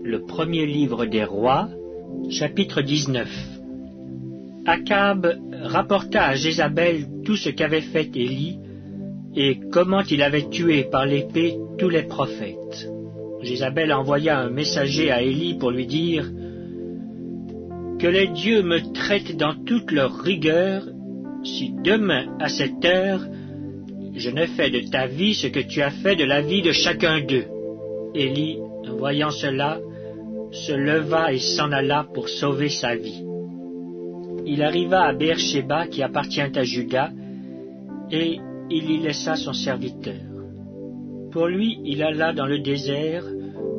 Le premier livre des rois, chapitre 19. Akab rapporta à Jézabel tout ce qu'avait fait Élie et comment il avait tué par l'épée tous les prophètes. Jézabel envoya un messager à Élie pour lui dire « Que les dieux me traitent dans toute leur rigueur, si demain à cette heure, je ne fais de ta vie ce que tu as fait de la vie de chacun d'eux. » Élie, voyant cela, se leva et s'en alla pour sauver sa vie. Il arriva à Beer-Shéba qui appartient à Juda, et il y laissa son serviteur. Pour lui, il alla dans le désert,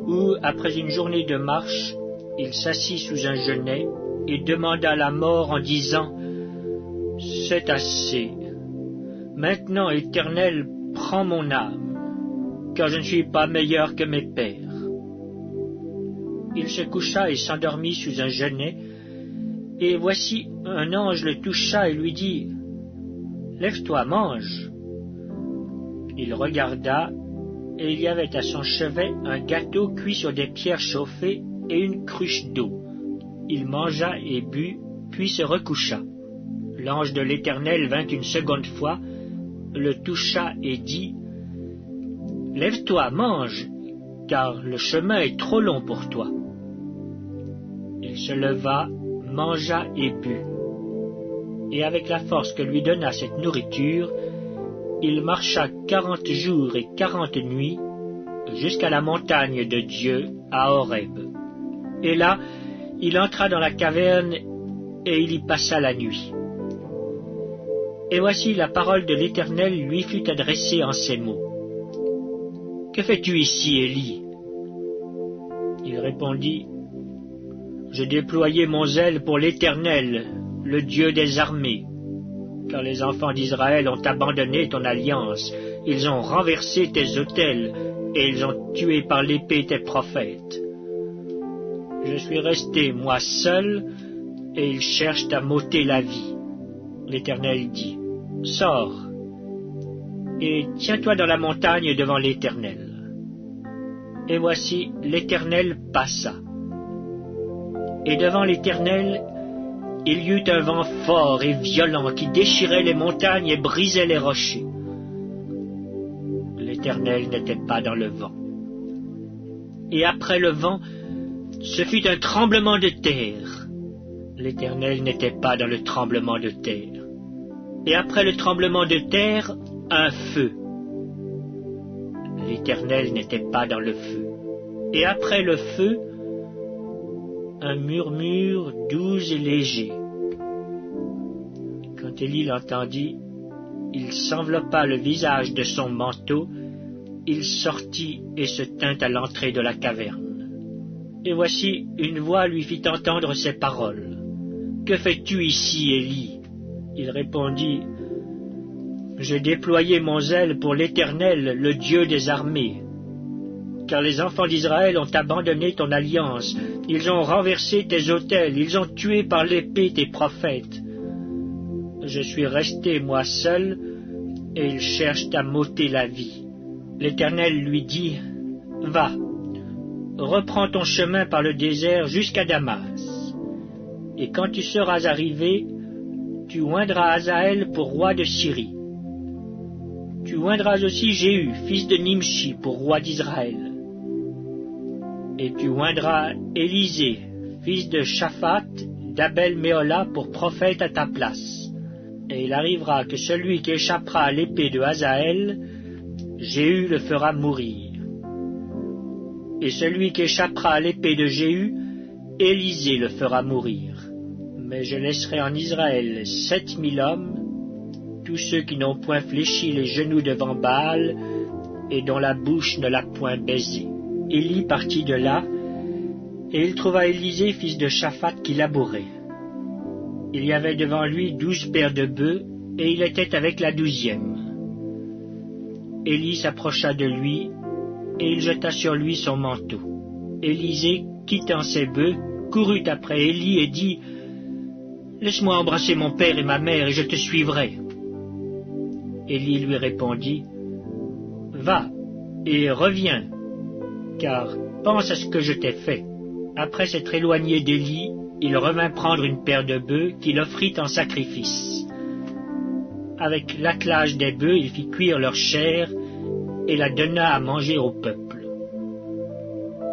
où, après une journée de marche, il s'assit sous un genêt et demanda la mort en disant « C'est assez. Maintenant, Éternel, prends mon âme, car je ne suis pas meilleur que mes pères. » Il se coucha et s'endormit sous un genêt, et voici un ange le toucha et lui dit « Lève-toi, mange. » Il regarda, et il y avait à son chevet un gâteau cuit sur des pierres chauffées et une cruche d'eau. Il mangea et but, puis se recoucha. L'ange de l'Éternel vint une seconde fois, le toucha et dit « Lève-toi, mange, car le chemin est trop long pour toi. » Il se leva, mangea et but. Et avec la force que lui donna cette nourriture, il marcha 40 jours et 40 nuits jusqu'à la montagne de Dieu à Horeb. Et là, il entra dans la caverne et il y passa la nuit. Et voici la parole de l'Éternel lui fut adressée en ces mots. « Que fais-tu ici, Élie » Il répondit, « Je déployais mon zèle pour l'Éternel, le Dieu des armées, car les enfants d'Israël ont abandonné ton alliance, ils ont renversé tes autels, et ils ont tué par l'épée tes prophètes. Je suis resté, moi seul, et ils cherchent à m'ôter la vie. » L'Éternel dit, « Sors, et tiens-toi dans la montagne devant l'Éternel. » Et voici, l'Éternel passa. Et devant l'Éternel, il y eut un vent fort et violent qui déchirait les montagnes et brisait les rochers. L'Éternel n'était pas dans le vent. Et après le vent, ce fut un tremblement de terre. L'Éternel n'était pas dans le tremblement de terre. Et après le tremblement de terre, un feu. L'Éternel n'était pas dans le feu. Et après le feu, un murmure doux et léger. Quand Élie l'entendit, il s'enveloppa le visage de son manteau, il sortit et se tint à l'entrée de la caverne. Et voici, une voix lui fit entendre ces paroles. « Que fais-tu ici, Élie » Il répondit, « J'ai déployé mon zèle pour l'Éternel, le Dieu des armées. Car les enfants d'Israël ont abandonné ton alliance, ils ont renversé tes autels, ils ont tué par l'épée tes prophètes. Je suis resté, moi seul, et ils cherchent à m'ôter la vie. » L'Éternel lui dit, « Va, reprends ton chemin par le désert jusqu'à Damas. Et quand tu seras arrivé, tu oindras Hazaël pour roi de Syrie. Tu oindras aussi Jéhu, fils de Nimshi, pour roi d'Israël. Et tu oindras Élisée, fils de Shaphat, d'Abel-Méhola, pour prophète à ta place. Et il arrivera que celui qui échappera à l'épée de Hazaël, Jéhu le fera mourir. Et celui qui échappera à l'épée de Jéhu, Élisée le fera mourir. Mais je laisserai en Israël 7000 hommes, tous ceux qui n'ont point fléchi les genoux devant Baal, et dont la bouche ne l'a point baisé. » Élie partit de là, et il trouva Élisée, fils de Shaphat, qui labourait. Il y avait devant lui 12 paires de bœufs, et il était avec la 12e. Élie s'approcha de lui, et il jeta sur lui son manteau. Élisée, quittant ses bœufs, courut après Élie et dit « Laisse-moi embrasser mon père et ma mère, et je te suivrai. » Élie lui répondit « Va, et reviens, car pense à ce que je t'ai fait. » Après s'être éloigné d'Élie, il revint prendre une paire de bœufs qu'il offrit en sacrifice. Avec l'attelage des bœufs, il fit cuire leur chair et la donna à manger au peuple.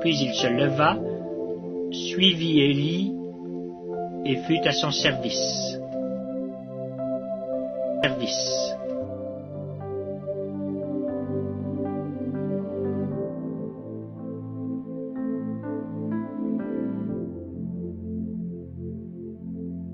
Puis il se leva, suivit Élie et fut à son service.